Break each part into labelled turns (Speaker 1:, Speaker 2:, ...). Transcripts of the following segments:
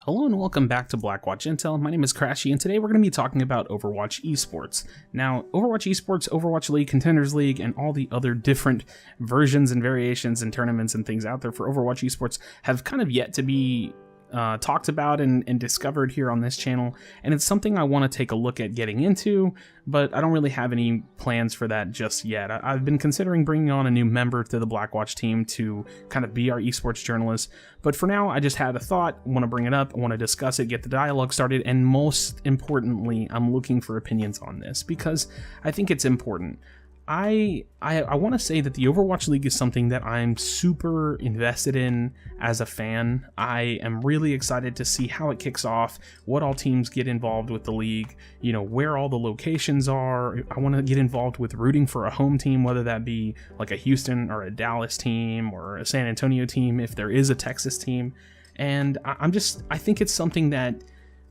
Speaker 1: Hello and welcome back to Blackwatch Intel. My name is Crashy and today we're going to be talking about Overwatch Esports. Now, Overwatch Esports, Overwatch League, Contenders League, and all the other different versions and variations and tournaments and things out there for Overwatch Esports have kind of yet to be talked about and discovered here on this channel, and it's something I want to take a look at getting into, but I don't really have any plans for that just yet. I've been considering bringing on a new member to the Blackwatch team to kind of be our esports journalist, but for now I just had a thought, want to bring it up, I want to discuss it, get the dialogue started, and most importantly, I'm looking for opinions on this because I think it's important. I want to say that the Overwatch League is something that I'm super invested in as a fan. I am really excited to see how it kicks off, what all teams get involved with the league, you know, where all the locations are. I want to get involved with rooting for a home team, whether that be like a Houston or a Dallas team or a San Antonio team, if there is a Texas team. And I think it's something that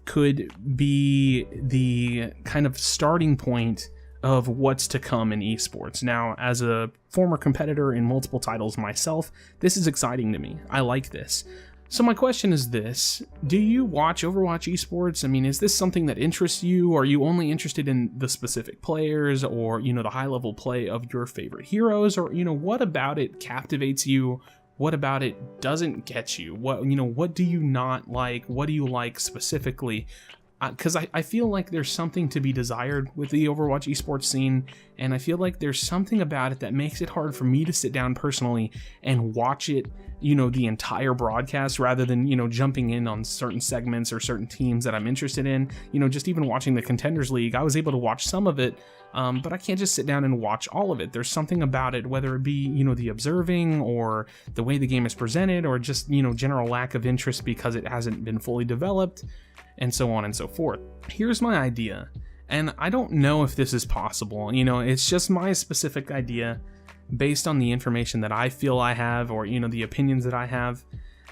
Speaker 1: could be the kind of starting point of what's to come in esports. Now, as a former competitor in multiple titles myself, this is exciting to me. I like this. So my question is this: do you watch Overwatch Esports? I mean, is this something that interests you? Are you only interested in the specific players or, you know, the high level play of your favorite heroes? Or, you know, what about it captivates you? What about it doesn't get you? What do you not like? What do you like specifically? Because I feel like there's something to be desired with the Overwatch esports scene, and I feel like there's something about it that makes it hard for me to sit down personally and watch it, you know, the entire broadcast rather than, you know, jumping in on certain segments or certain teams that I'm interested in. You know, just even watching the Contenders League, I was able to watch some of it, but I can't just sit down and watch all of it. There's something about it, whether it be, you know, the observing or the way the game is presented or just, you know, general lack of interest because it hasn't been fully developed, and so on and so forth. Here's my idea, and I don't know if this is possible. You know, it's just my specific idea based on the information that I feel I have, or, you know, the opinions that I have.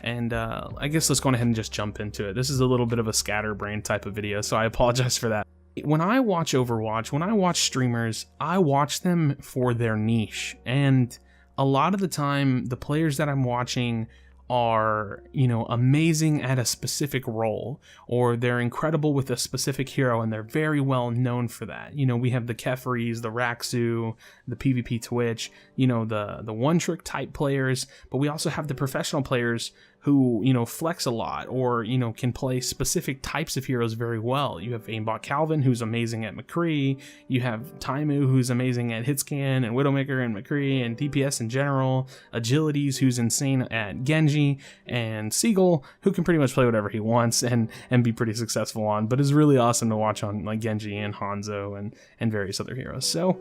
Speaker 1: And I guess let's go ahead and just jump into it. This is a little bit of a scatterbrain type of video, so I apologize for that. When I watch Overwatch, when I watch streamers, I watch them for their niche, and a lot of the time the players that I'm watching are, you know, amazing at a specific role, or they're incredible with a specific hero and they're very well known for that. You know, we have the Kefries, the Raksu, the PvP Twitch, you know, the one-trick type players, but we also have the professional players who, you know, flex a lot or, you know, can play specific types of heroes very well. You have Aimbot Calvin, who's amazing at McCree. You have Taimu, who's amazing at Hitscan and Widowmaker and McCree and DPS in general. Agilities, who's insane at Genji, and Seagull, who can pretty much play whatever he wants and be pretty successful on, but is really awesome to watch on like Genji and Hanzo and various other heroes. So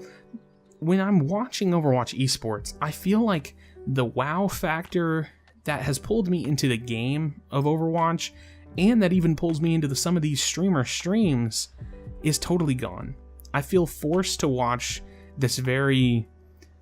Speaker 1: when I'm watching Overwatch Esports, I feel like the wow factor that has pulled me into the game of Overwatch, and that even pulls me into some of these streams, is totally gone. I feel forced to watch this very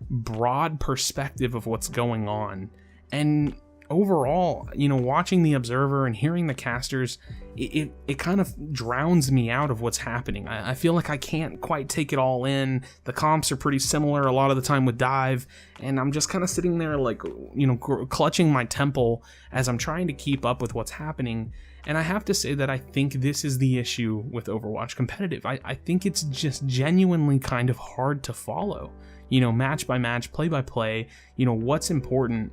Speaker 1: broad perspective of what's going on, and overall, you know, watching the observer and hearing the casters, it kind of drowns me out of what's happening. I feel like I can't quite take it all in. The comps are pretty similar a lot of the time with Dive, and I'm just kind of sitting there like, you know, clutching my temple as I'm trying to keep up with what's happening. And I have to say that I think this is the issue with Overwatch Competitive. I think it's just genuinely kind of hard to follow. You know, match by match, play by play, you know, what's important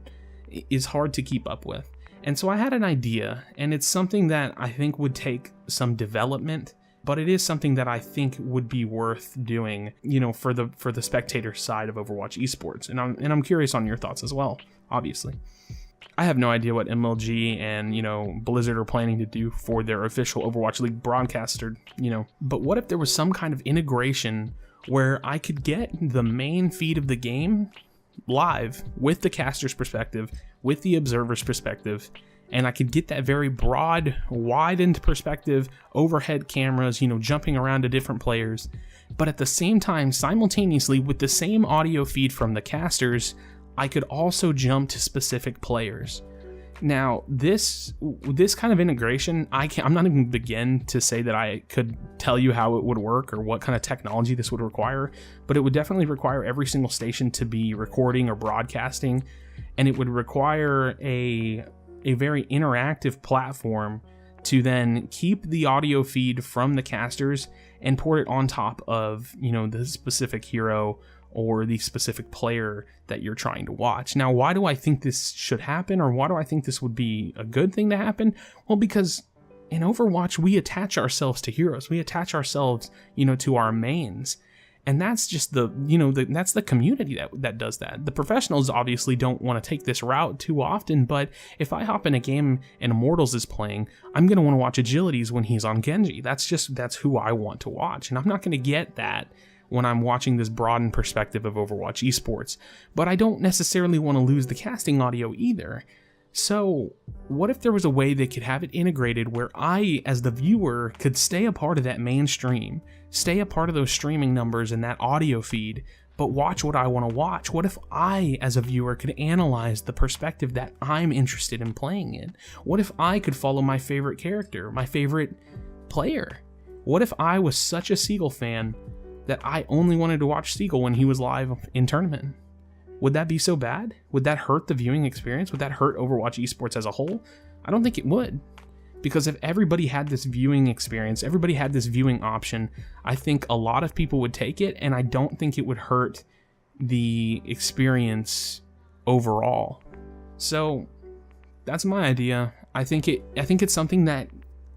Speaker 1: is hard to keep up with. And so I had an idea, and it's something that I think would take some development, but it is something that I think would be worth doing, you know, for the spectator side of Overwatch Esports. And I'm curious on your thoughts as well, obviously. I have no idea what MLG and, you know, Blizzard are planning to do for their official Overwatch League broadcaster, you know, but what if there was some kind of integration where I could get the main feed of the game live with the caster's perspective, with the observer's perspective, and I could get that very broad, widened perspective, overhead cameras, you know, jumping around to different players, but at the same time, simultaneously with the same audio feed from the casters, I could also jump to specific players. Now, this kind of integration, I'm not even begin to say that I could tell you how it would work or what kind of technology this would require, but it would definitely require every single station to be recording or broadcasting, and it would require a very interactive platform to then keep the audio feed from the casters and port it on top of, you know, the specific hero or the specific player that you're trying to watch. Now, why do I think this should happen, or why do I think this would be a good thing to happen? Well, because in Overwatch, we attach ourselves to heroes. We attach ourselves, you know, to our mains. And that's just the, you know, that's the community that does that. The professionals obviously don't want to take this route too often, but if I hop in a game and Immortals is playing, I'm going to want to watch Agilities when he's on Genji. That's who I want to watch. And I'm not going to get that when I'm watching this broadened perspective of Overwatch Esports. But I don't necessarily want to lose the casting audio either. So what if there was a way they could have it integrated where I, as the viewer, could stay a part of that mainstream, stay a part of those streaming numbers and that audio feed, but watch what I want to watch? What if I, as a viewer, could analyze the perspective that I'm interested in playing in? What if I could follow my favorite character, my favorite player? What if I was such a Seagull fan that I only wanted to watch Seagull when he was live in tournament? Would that be so bad? Would that hurt the viewing experience? Would that hurt Overwatch Esports as a whole? I don't think it would. Because if everybody had this viewing experience, everybody had this viewing option, I think a lot of people would take it, and I don't think it would hurt the experience overall. So that's my idea. I think it's something that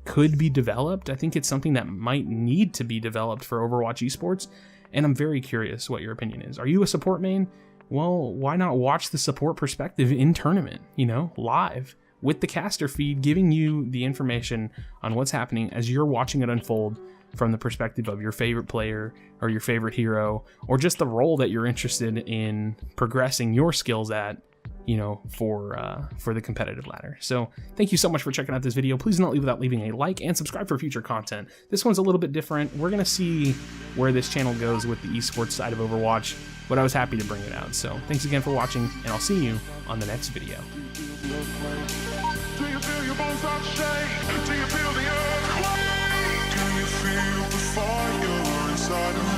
Speaker 1: could be developed. I think it's something that might need to be developed for Overwatch Esports, and I'm very curious what your opinion is. Are you a support main? Well, why not watch the support perspective in tournament, you know, live, with the caster feed giving you the information on what's happening as you're watching it unfold from the perspective of your favorite player or your favorite hero, or just the role that you're interested in progressing your skills at, you know, for the competitive ladder. So thank you so much for checking out this video. Please do not leave without leaving a like and subscribe for future content. This one's a little bit different. We're gonna see where this channel goes with the esports side of Overwatch, but I was happy to bring it out. So thanks again for watching, and I'll see you on the next video.
Speaker 2: Do you feel your bones start to shake? Do you feel the earthquake? Do you feel the fire inside of